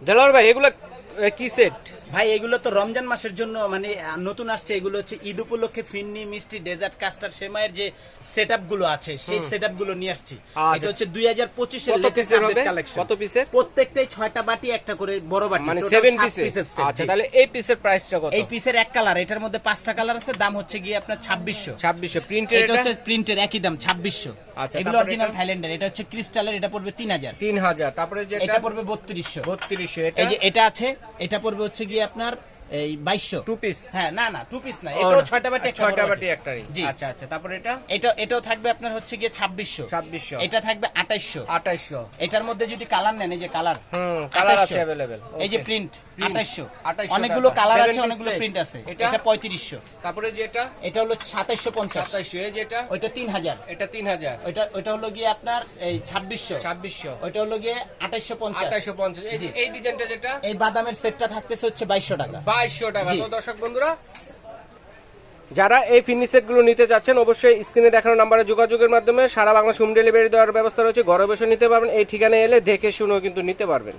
দেলোয়ার ভাই এগুলো কি সেট? ভাই এগুলো তো রমজান মাসের জন্য মানে নতুন আসছে। এগুলো হচ্ছে ঈদ উপলক্ষে ফিন্নি, মিষ্টি, ডেজার্ট, কাস্টার্ড, সেমাইয়ের যে সেটআপ গুলো আছে সেই সেটআপ গুলো নিয়ে আসছি। এটা হচ্ছে 2025 এর লেটেস্ট আপডেট কালেকশন। কত পিসের? প্রত্যেকটাই 6টা বাটি, একটা করে বড় বাটি, মানে টোটাল 7 7 পিসের সেট। আচ্ছা, তাহলে এই পিসের প্রাইসটা কত? এই পিসের এক কালার, এটার মধ্যে 5টা কালার আছে, দাম হচ্ছে গিয়ে আপনার 2600। 2600 প্রিন্টের। এটা হচ্ছে প্রিন্টের একই দাম 2600। আচ্ছা, এগুলো অরিজিনাল থাইল্যান্ডের। এটা হচ্ছে ক্রিস্টালের, এটা পড়বে 3000। 3000। তারপরে যেটা এটা পড়বে 3200। 3200। এই যে এটা আছে, এটা পড়বে হচ্ছে গিয়ে আপনার এই 2200। Two piece? হ্যাঁ, না না, টু পিস না, এটাও 6টা বাটি, 6টা বাটি একটারই। জি। আচ্ছা আচ্ছা, তারপরে এটা এটাও থাকবে আপনার হচ্ছে গিয়ে 2600। 2600। এটা থাকবে 2800। 2800। এটার মধ্যে যদি কালার নেন, এই যে কালার, কালার আছে अवेलेबल। এই যে প্রিন্ট 2800। 2800 অনেকগুলো টাকা। কালার আছে, 7 অনেকগুলো piece প্রিন্ট আছে। এটা? এটা 3500। তারপরে যেটা এটা হলো 2750। 2700। এই যেটা ওইটা 3000। এটা 3000। ওইটা হলো গিয়ে আপনার এই 2600। 2600। ওইটা হলো গিয়ে 2850। 2850। এই যে এই ডিজাইনটা যেটা এই বাদামের সেটটা থাকতেছে হচ্ছে 2200 টাকা। 2200 টাকা। জি। তো দর্শক বন্ধুরা, যারা এই ফিনিশ সেট গুলো নিতে যাচ্ছেন অবশ্যই স্ক্রিনে দেখানো নম্বরে যোগাযোগের মাধ্যমে সারা বাংলা হোম ডেলিভারি দেওয়ার ব্যবস্থা রয়েছে। ঘরে বসে নিতে পারবেন। এই ঠিকানায় এলে দেখে শুনেও কিন্তু নিতে পারবেন।